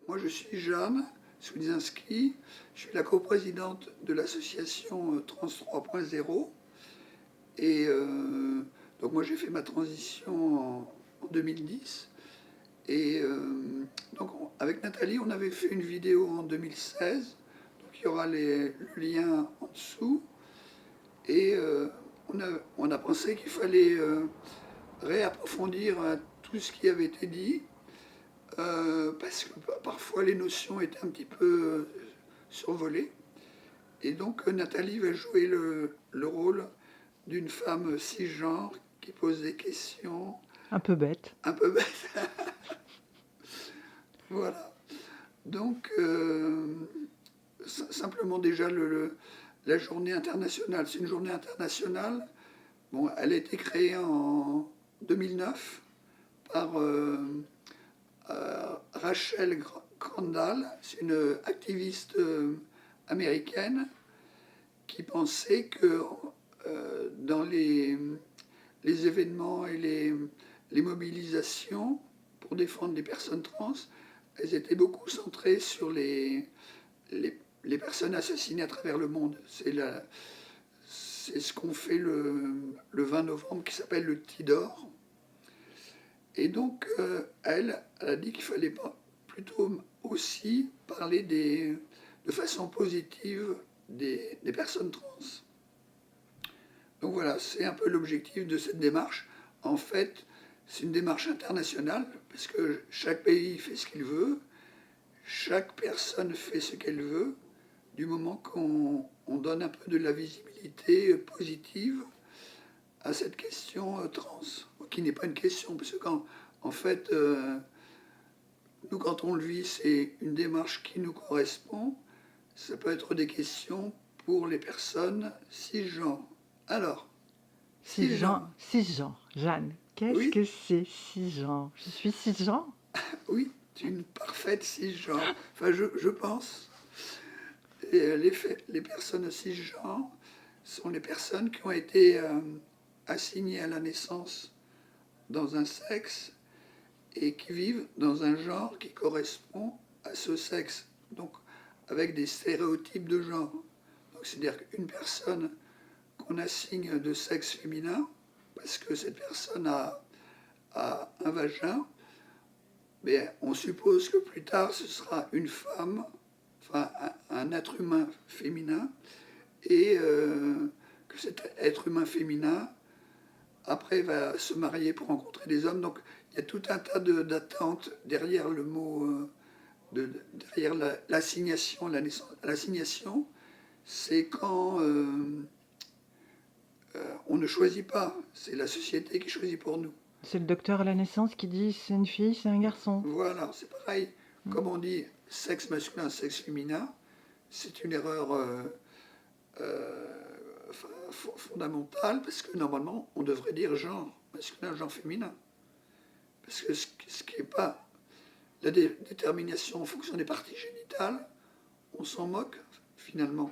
moi je suis Jeanne Soudzinski, je suis la coprésidente de l'association Trans 3.0 et donc moi j'ai fait ma transition en 2010 et donc avec Nathalie on avait fait une vidéo en 2016, donc il y aura le lien en dessous et on a pensé qu'il fallait réapprofondir tout ce qui avait été dit parce que parfois les notions étaient un petit peu survolées. Et donc Nathalie va jouer le rôle d'une femme cisgenre qui pose des questions Un peu bête. un peu bêtes. Voilà. Donc simplement déjà la journée internationale, c'est une journée internationale. Bon, elle a été créée en 2009 par Rachel Crandall, c'est une activiste américaine qui pensait que dans les événements et les mobilisations pour défendre les personnes trans, elles étaient beaucoup centrées sur les personnes assassinées à travers le monde. C'est ce qu'on fait le 20 novembre qui s'appelle le Tidor. Et donc, elle a dit qu'il fallait plutôt aussi parler de façon positive des personnes trans. Donc voilà, c'est un peu l'objectif de cette démarche. En fait, c'est une démarche internationale, parce que chaque pays fait ce qu'il veut, chaque personne fait ce qu'elle veut, du moment qu'on donne un peu de la visibilité positive à cette question trans, qui n'est pas une question, parce que en fait, nous, quand on le vit, c'est une démarche qui nous correspond. Ça peut être des questions pour les personnes cisgenres. Alors, cisgenre, Cisgenre. Jeanne, qu'est-ce oui, que c'est cisgenre? Je suis cisgenre? oui, c'est une parfaite cisgenre. Enfin, je pense. Et les personnes cisgenres sont les personnes qui ont été assignées à la naissance dans un sexe et qui vivent dans un genre qui correspond à ce sexe, donc avec des stéréotypes de genre. Donc c'est-à-dire qu'une personne qu'on assigne de sexe féminin, parce que cette personne a un vagin, mais on suppose que plus tard ce sera une femme, enfin un être humain féminin, et que cet être humain féminin après va se marier pour rencontrer des hommes. Donc il y a tout un tas d'attentes derrière le mot, derrière l'assignation, l'assignation, c'est quand on ne choisit pas, c'est la société qui choisit pour nous. C'est le docteur à la naissance qui dit c'est une fille, c'est un garçon. Voilà, c'est pareil. Mm. Comme on dit sexe masculin, sexe féminin, c'est une erreur fondamentale parce que normalement on devrait dire genre masculin, genre féminin. Parce que ce qui n'est pas la détermination en fonction des parties génitales, on s'en moque finalement.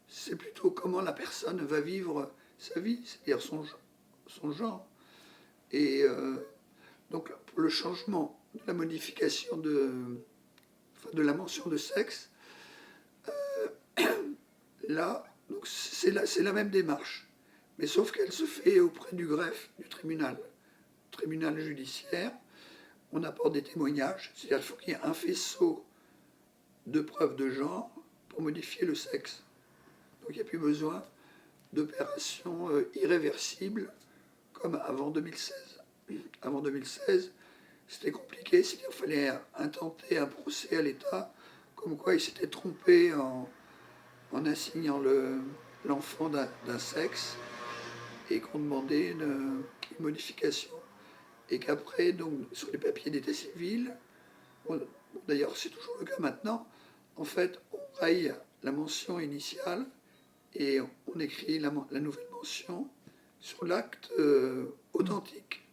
C'est plutôt comment la personne va vivre sa vie, c'est-à-dire son genre. Et donc pour le changement, de la modification de la mention de sexe, là, c'est la même démarche. Mais sauf qu'elle se fait auprès du greffe du tribunal judiciaire. On apporte des témoignages, c'est-à-dire qu'il faut qu'il y ait un faisceau de preuves de genre pour modifier le sexe. Donc il n'y a plus besoin d'opérations irréversibles comme avant 2016. Avant 2016, c'était compliqué, c'est-à-dire qu'il fallait intenter un procès à l'État, comme quoi il s'était trompé en assignant l'enfant d'un sexe et qu'on demandait une modification. Et qu'après, donc, sur les papiers d'état civil, bon, d'ailleurs c'est toujours le cas maintenant, en fait, on raye la mention initiale et on écrit la nouvelle mention sur l'acte authentique.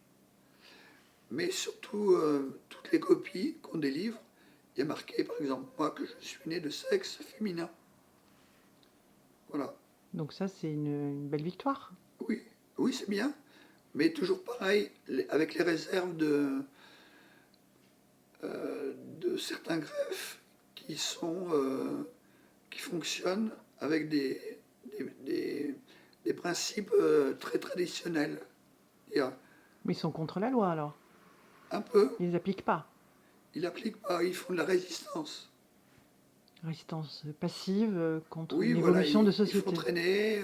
Mais surtout, toutes les copies qu'on délivre, il y a marqué, par exemple, moi, que je suis né de sexe féminin. Voilà. Donc ça, c'est une belle victoire. Oui, oui, c'est bien. Mais toujours pareil, avec les réserves de certains greffes qui fonctionnent avec des principes très traditionnels. C'est-à-dire, Mais ils sont contre la loi alors. un peu, Ils n'appliquent pas. ils n'appliquent pas, ils font de la résistance. Résistance passive contre Oui, une voilà, évolution de ils font société. traîner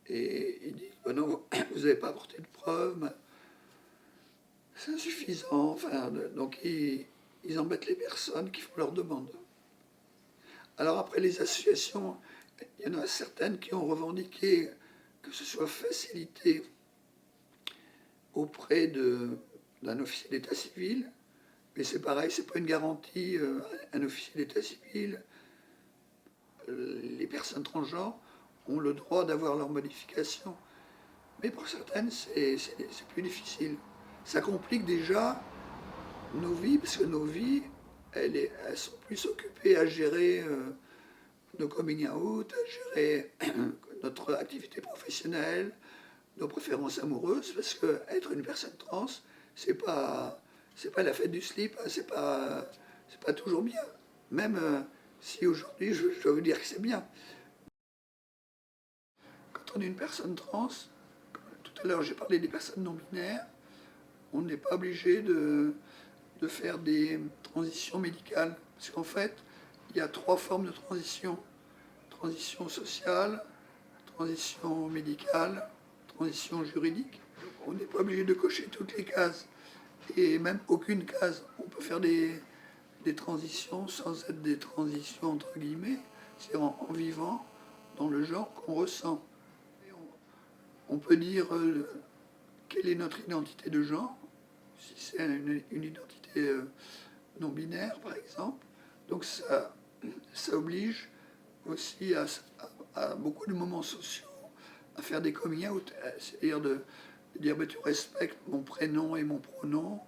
et ils disent bah non, vous n'avez pas apporté de preuves, mais c'est insuffisant. Enfin, donc ils embêtent les personnes qui font leurs demandes. Alors après, les associations, il y en a certaines qui ont revendiqué que ce soit facilité auprès d'un officier d'état civil, mais c'est pareil, c'est pas une garantie. Un officier d'état civil, les personnes transgenres ont le droit d'avoir leur modification, mais pour certaines, c'est plus difficile. Ça complique déjà nos vies, parce que nos vies, elles sont plus occupées à gérer nos coming out, à gérer notre activité professionnelle, nos préférences amoureuses, parce que être une personne trans, c'est pas la fête du slip, hein, c'est pas toujours bien. Même si aujourd'hui, je dois vous dire que c'est bien. Quand on est une personne trans, tout à l'heure j'ai parlé des personnes non binaires, on n'est pas obligé de faire des transitions médicales, parce qu'en fait, il y a 3 formes de transition. Transition sociale, transition médicale, transition juridique. On n'est pas obligé de cocher toutes les cases, et même aucune case. On peut faire des transitions sans être des transitions entre guillemets, c'est en vivant dans le genre qu'on ressent. Et on peut dire quelle est notre identité de genre, si c'est une identité non binaire par exemple. Donc ça oblige aussi à beaucoup de moments sociaux à faire des coming out, c'est-à-dire de dire bah, tu respectes mon prénom et mon pronom,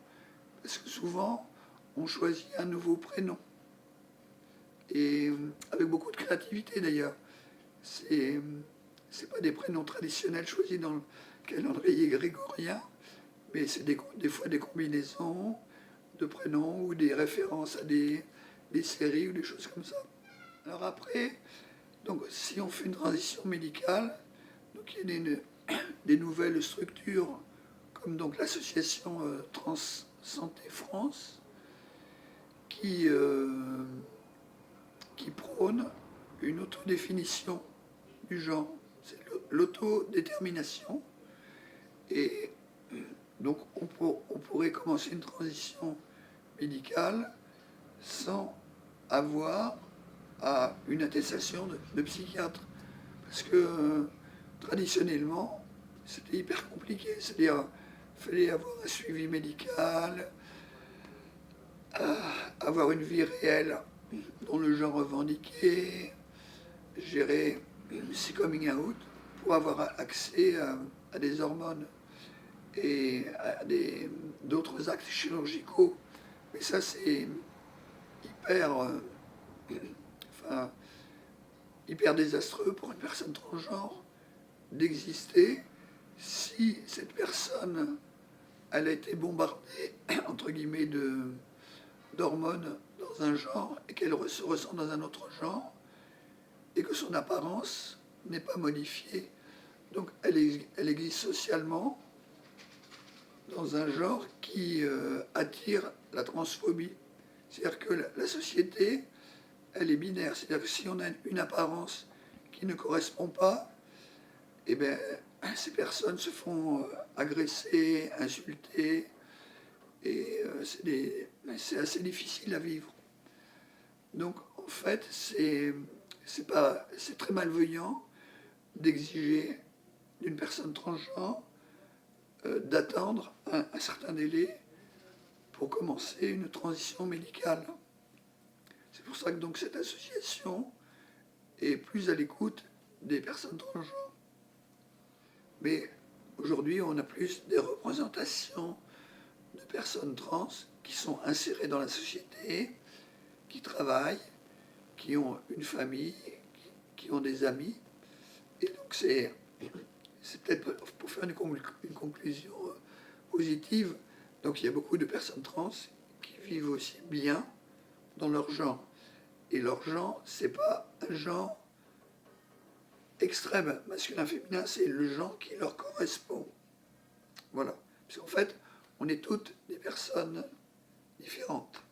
parce que souvent on choisit un nouveau prénom, et avec beaucoup de créativité d'ailleurs. C'est pas des prénoms traditionnels choisis dans le calendrier grégorien, mais c'est des fois des combinaisons de prénoms ou des références à des séries ou des choses comme ça. Alors après, donc, si on fait une transition médicale, donc il y a des nouvelles structures, comme donc l'association Trans Santé France, qui prône une autodéfinition du genre. C'est l'autodétermination. Et donc on pourrait commencer une transition médicale sans avoir à une attestation de psychiatre. Parce que traditionnellement, c'était hyper compliqué. C'est-à-dire, il fallait avoir un suivi médical, avoir une vie réelle dont le genre revendiqué, gérer ses coming out pour avoir accès à des hormones et à d'autres actes chirurgicaux. Mais ça, c'est hyper, enfin, hyper désastreux pour une personne transgenre d'exister si cette personne elle a été bombardée entre guillemets d'hormones dans un genre et qu'elle se ressent dans un autre genre et que son apparence n'est pas modifiée. Donc elle existe socialement dans un genre qui attire la transphobie. C'est-à-dire que la société, elle est binaire. C'est-à-dire que si on a une apparence qui ne correspond pas, eh bien, ces personnes se font agresser, insulter, et c'est assez difficile à vivre. Donc, en fait, c'est très malveillant d'exiger d'une personne transgenre d'attendre un certain délai pour commencer une transition médicale. C'est pour ça que donc cette association est plus à l'écoute des personnes transgenres. Mais aujourd'hui, on a plus des représentations de personnes trans qui sont insérées dans la société, qui travaillent, qui ont une famille, qui ont des amis. Et donc c'est peut-être pour faire une conclusion positive. Donc il y a beaucoup de personnes trans qui vivent aussi bien dans leur genre. Et leur genre, c'est pas un genre extrême, masculin-féminin, c'est le genre qui leur correspond. Voilà. Parce qu'en fait, on est toutes des personnes différentes.